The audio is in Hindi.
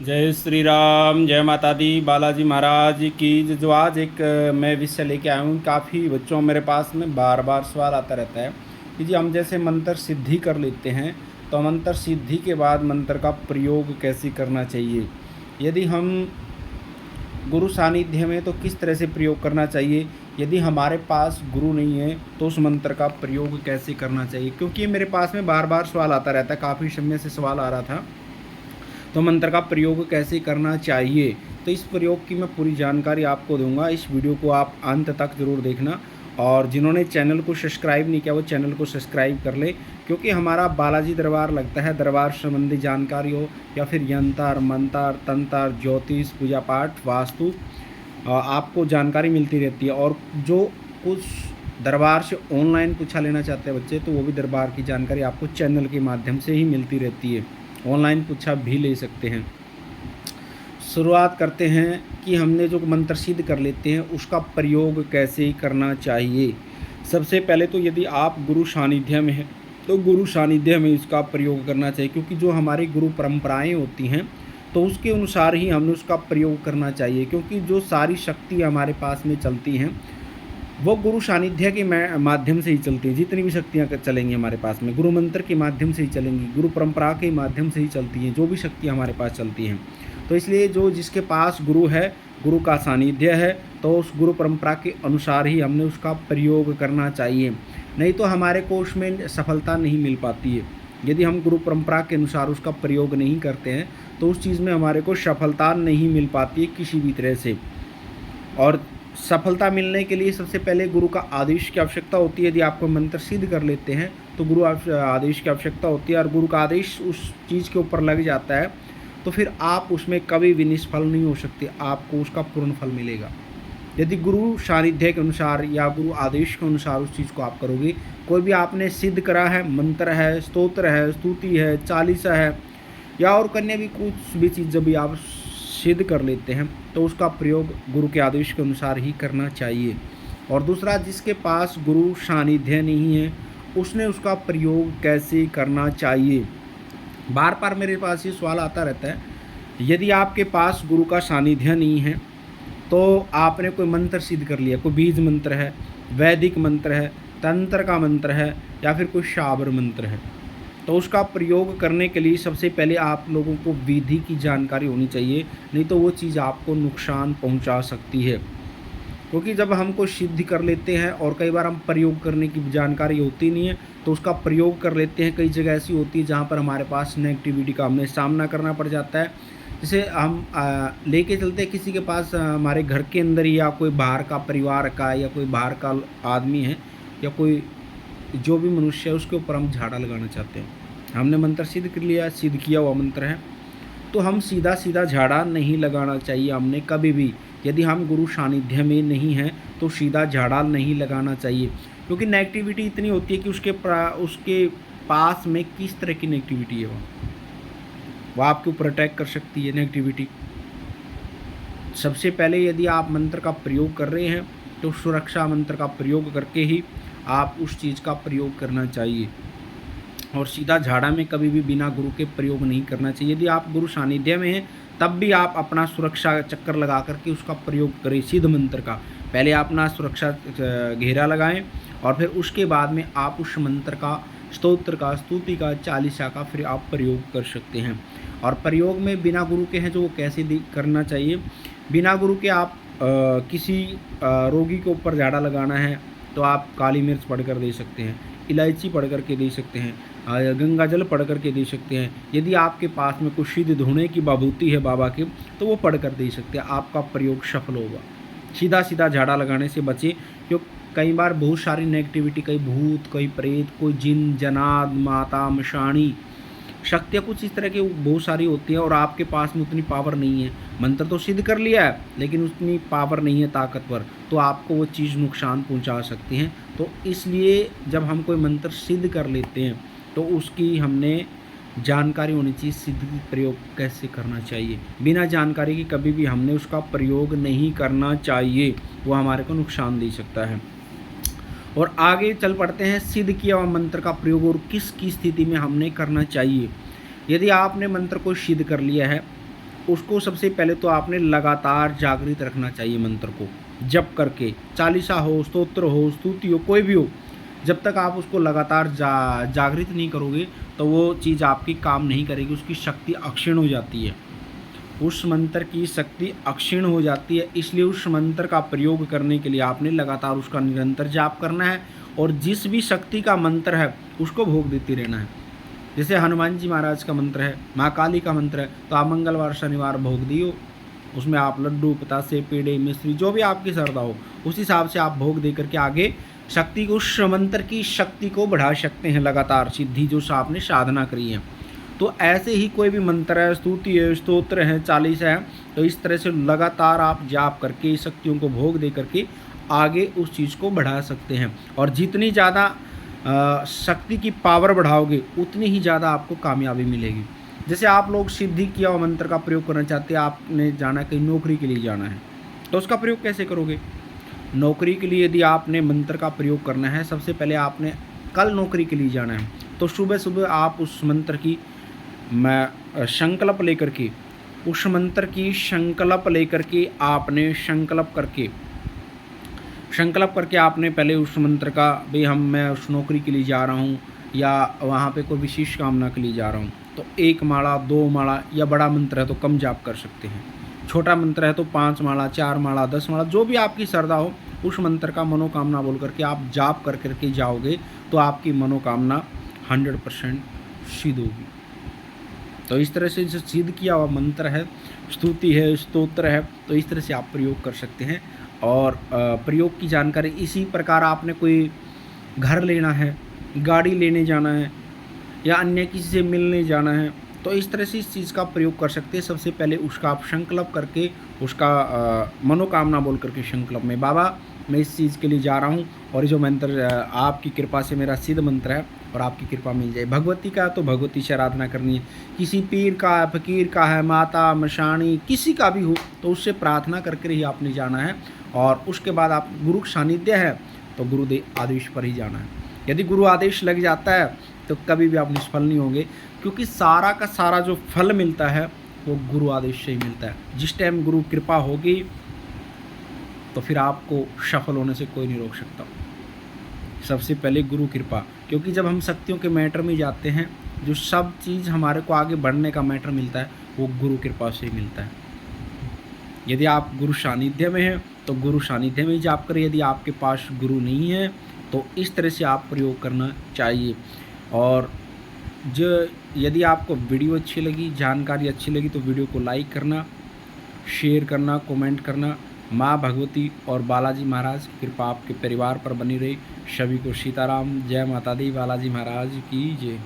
जय श्री राम, जय माता दी, बालाजी महाराज की जो आज एक मैं विषय लेके आया हूँ। काफ़ी बच्चों मेरे पास में बार बार सवाल आता रहता है कि जी हम जैसे मंत्र सिद्धि कर लेते हैं तो मंत्र सिद्धि के बाद मंत्र का प्रयोग कैसे करना चाहिए। यदि हम गुरु सानिध्य में तो किस तरह से प्रयोग करना चाहिए। यदि हमारे पास गुरु नहीं है तो उस मंत्र का प्रयोग कैसे करना चाहिए, क्योंकि मेरे पास में बार बार सवाल आता रहता है। काफ़ी समय से सवाल आ रहा था तो मंत्र का प्रयोग कैसे करना चाहिए। तो इस प्रयोग की मैं पूरी जानकारी आपको दूंगा। इस वीडियो को आप अंत तक ज़रूर देखना, और जिन्होंने चैनल को सब्सक्राइब नहीं किया वो चैनल को सब्सक्राइब कर ले, क्योंकि हमारा बालाजी दरबार लगता है। दरबार संबंधी जानकारी हो या फिर यंत्र मंत्र तंत्र ज्योतिष पूजा पाठ वास्तु आपको जानकारी मिलती रहती है। और जो कुछ दरबार से ऑनलाइन पूछा लेना चाहते हैं बच्चे, तो वो भी दरबार की जानकारी आपको चैनल के माध्यम से ही मिलती रहती है। ऑनलाइन पूछा भी ले सकते हैं। शुरुआत करते हैं कि हमने जो मंत्र सिद्ध कर लेते हैं उसका प्रयोग कैसे करना चाहिए। सबसे पहले तो यदि आप गुरु सानिध्य में हैं तो गुरु सानिध्य में इसका प्रयोग करना चाहिए, क्योंकि जो हमारी गुरु परंपराएं होती हैं तो उसके अनुसार ही हमने उसका प्रयोग करना चाहिए। क्योंकि जो सारी शक्ति हमारे पास में चलती हैं वो गुरु सानिध्य के माध्यम से ही चलती है। जितनी भी शक्तियाँ चलेंगी हमारे पास में गुरु मंत्र के माध्यम से ही चलेंगी, गुरु परंपरा के माध्यम से ही चलती हैं। जो भी शक्तियाँ हमारे पास चलती हैं, तो इसलिए जो जिसके पास गुरु है, गुरु का सानिध्य है, तो उस गुरु परंपरा के अनुसार ही हमने उसका प्रयोग करना चाहिए। नहीं तो हमारे को उसमें सफलता नहीं मिल पाती है। यदि हम गुरु परंपरा के अनुसार उसका प्रयोग नहीं करते हैं तो उस चीज़ में हमारे को सफलता नहीं मिल पाती है किसी भी तरह से। और सफलता मिलने के लिए सबसे पहले गुरु का आदेश की आवश्यकता होती है। यदि आपको मंत्र सिद्ध कर लेते हैं तो गुरु आदेश की आवश्यकता होती है, और गुरु का आदेश उस चीज़ के ऊपर लग जाता है तो फिर आप उसमें कभी भी निष्फल नहीं हो सकते, आपको उसका पूर्ण फल मिलेगा। यदि गुरु सानिध्य के अनुसार या गुरु आदेश के अनुसार उस चीज़ को आप करोगे, कोई भी आपने सिद्ध करा है, मंत्र है, स्तोत्र है, स्तुति है, चालीसा है या और कन्या भी कुछ भी चीज़ जब भी आप सिद्ध कर लेते हैं तो उसका प्रयोग गुरु के आदेश के अनुसार ही करना चाहिए। और दूसरा, जिसके पास गुरु सानिध्य नहीं है उसने उसका प्रयोग कैसे करना चाहिए। बार बार मेरे पास ये सवाल आता रहता है। यदि आपके पास गुरु का सानिध्य नहीं है तो आपने कोई मंत्र सिद्ध कर लिया, कोई बीज मंत्र है, वैदिक मंत्र है, तंत्र का मंत्र है या फिर कोई शाबर मंत्र है, तो उसका प्रयोग करने के लिए सबसे पहले आप लोगों को विधि की जानकारी होनी चाहिए। नहीं तो वो चीज़ आपको नुकसान पहुंचा सकती है। क्योंकि जब हमको सिद्ध कर लेते हैं और कई बार हम प्रयोग करने की जानकारी होती नहीं है तो उसका प्रयोग कर लेते हैं। कई जगह ऐसी होती है जहाँ पर हमारे पास नेगेटिविटी का हमें सामना करना पड़ जाता है। जैसे हम लेके चलते हैं किसी के पास, हमारे घर के अंदर या कोई बाहर का परिवार का या कोई बाहर का आदमी है या कोई जो भी मनुष्य है उसके ऊपर हम झाड़ा लगाना चाहते हैं। हमने मंत्र सिद्ध कर लिया, सिद्ध किया हुआ मंत्र है, तो हम सीधा सीधा झाड़ा नहीं लगाना चाहिए हमने कभी भी। यदि हम गुरु सानिध्य में नहीं हैं तो सीधा झाड़ा नहीं लगाना चाहिए, क्योंकि नेगेटिविटी इतनी होती है कि उसके पास में किस तरह की नेगेटिविटी है वो आपके ऊपर अटैक कर सकती है नेगेटिविटी। सबसे पहले यदि आप मंत्र का प्रयोग कर रहे हैं तो सुरक्षा मंत्र का प्रयोग करके ही आप उस चीज़ का प्रयोग करना चाहिए। और सीधा झाड़ा में कभी भी बिना गुरु के प्रयोग नहीं करना चाहिए। यदि आप गुरु सानिध्य में हैं तब भी आप अपना सुरक्षा चक्कर लगा करके उसका प्रयोग करें। सिद्ध मंत्र का पहले अपना सुरक्षा घेरा लगाएं और फिर उसके बाद में आप उस मंत्र का, स्तोत्र का, स्तुति का, चालीसा का फिर आप प्रयोग कर सकते हैं। और प्रयोग में बिना गुरु के हैं जो वो कैसे करना चाहिए। बिना गुरु के आप किसी रोगी के ऊपर झाड़ा लगाना है तो आप काली मिर्च पढ़ कर दे सकते हैं, इलायची पढ़ कर के दे सकते हैं, गंगा जल पढ़ कर के दे सकते हैं। यदि आपके पास में कुछ सिद्ध धोने की विभूति है बाबा की तो वो पढ़ कर दे सकते हैं, आपका प्रयोग सफल होगा। सीधा सीधा झाड़ा लगाने से बचें, क्योंकि कई बार बहुत सारी नेगेटिविटी, कई भूत, कई प्रेत, कोई जिन, जनाद, माता, मशाणी शक्तियाँ कुछ इस तरह की बहुत सारी होती हैं और आपके पास में उतनी पावर नहीं है। मंत्र तो सिद्ध कर लिया है लेकिन उतनी पावर नहीं है ताकतवर, तो आपको वो चीज़ नुकसान पहुंचा सकती हैं। तो इसलिए जब हम कोई मंत्र सिद्ध कर लेते हैं तो उसकी हमने जानकारी होनी चाहिए, सिद्ध प्रयोग कैसे करना चाहिए। बिना जानकारी के कभी भी हमने उसका प्रयोग नहीं करना चाहिए, वो हमारे को नुकसान दे सकता है। और आगे चल पड़ते हैं सिद्ध किया हुआ मंत्र का प्रयोग और किस की स्थिति में हमने करना चाहिए। यदि आपने मंत्र को सिद्ध कर लिया है उसको सबसे पहले तो आपने लगातार जागृत रखना चाहिए मंत्र को, जप करके, चालीसा हो, स्तोत्र हो, स्तुति हो, कोई भी हो। जब तक आप उसको लगातार जागृत नहीं करोगे तो वो चीज़ आपकी काम नहीं करेगी, उसकी शक्ति अक्षीण हो जाती है। उस मंत्र की शक्ति अक्षीण हो जाती है, इसलिए उस मंत्र का प्रयोग करने के लिए आपने लगातार उसका निरंतर जाप करना है और जिस भी शक्ति का मंत्र है उसको भोग देते रहना है। जैसे हनुमान जी महाराज का मंत्र है, माँ काली का मंत्र है, तो आप मंगलवार शनिवार भोग दियो, उसमें आप लड्डू, पतासे, पेड़े, मिश्री, जो भी आपकी श्रद्धा हो उस हिसाब से आप भोग दे करके आगे शक्ति को, उस मंत्र की शक्ति को बढ़ा सकते हैं लगातार, सिद्धि जो आपने साधना करी है। तो ऐसे ही कोई भी मंत्र है, स्तुति है, स्तोत्र है, चालीसा है, तो इस तरह से लगातार आप जाप करके शक्तियों को भोग दे करके आगे उस चीज़ को बढ़ा सकते हैं। और जितनी ज़्यादा शक्ति की पावर बढ़ाओगे उतनी ही ज़्यादा आपको कामयाबी मिलेगी। जैसे आप लोग सिद्धि किया हुआ मंत्र का प्रयोग करना चाहते हैं, आपने जाना कहीं नौकरी के लिए जाना है, तो उसका प्रयोग कैसे करोगे? नौकरी के लिए यदि आपने मंत्र का प्रयोग करना है, सबसे पहले आपने कल नौकरी के लिए जाना है, तो सुबह सुबह आप उस मंत्र की संकल्प लेकर के, उस मंत्र की संकल्प लेकर के आपने संकल्प करके आपने पहले उस मंत्र का, भाई मैं उस नौकरी के लिए जा रहा हूँ या वहाँ पे कोई विशेष कामना के लिए जा रहा हूँ, तो 1 माला, 2 माला, या बड़ा मंत्र है तो कम जाप कर सकते हैं, छोटा मंत्र है तो 5 माला, 4 माला, 10 माला, जो भी आपकी श्रद्धा हो उस मंत्र का मनोकामना बोल करके आप जाप कर करके जाओगे तो आपकी मनोकामना 100% सिद्ध होगी। तो इस तरह से जो सिद्ध किया हुआ मंत्र है, स्तुति है, स्तोत्र है, तो इस तरह से आप प्रयोग कर सकते हैं। और प्रयोग की जानकारी इसी प्रकार आपने कोई घर लेना है, गाड़ी लेने जाना है या अन्य किसी से मिलने जाना है, तो इस तरह से इस चीज़ का प्रयोग कर सकते हैं। सबसे पहले उसका आप संकल्प करके, उसका मनोकामना बोल करके संकल्प में, बाबा मैं इस चीज़ के लिए जा रहा हूँ और ये जो मंत्र आपकी कृपा से मेरा सिद्ध मंत्र है और आपकी कृपा मिल जाए। भगवती का तो भगवती से आराधना करनी है, किसी पीर का है, फकीर का है, माता मशाणी किसी का भी हो तो उससे प्रार्थना करके ही आपने जाना है। और उसके बाद आप गुरु सानिध्य है तो गुरुदेव आदेश पर ही जाना है। यदि गुरु आदेश लग जाता है तो कभी भी आप निष्फल नहीं होंगे, क्योंकि सारा का सारा जो फल मिलता है वो गुरु आदेश से ही मिलता है। जिस टाइम गुरु कृपा होगी तो फिर आपको सफल होने से कोई नहीं रोक सकता। सबसे पहले गुरु कृपा, क्योंकि जब हम शक्तियों के मैटर में जाते हैं, जो सब चीज़ हमारे को आगे बढ़ने का मैटर मिलता है वो गुरु कृपा से ही मिलता है। यदि आप गुरु सानिध्य में हैं तो गुरु सानिध्य में ही जाप करें, यदि आपके पास गुरु नहीं है तो इस तरह से आप प्रयोग करना चाहिए। और जो यदि आपको वीडियो अच्छी लगी, जानकारी अच्छी लगी, तो वीडियो को लाइक करना, शेयर करना, कमेंट करना। माँ भगवती और बालाजी महाराज की कृपा आपके परिवार पर बनी रही। सभी को सीताराम, जय माता दी, बालाजी महाराज की जय।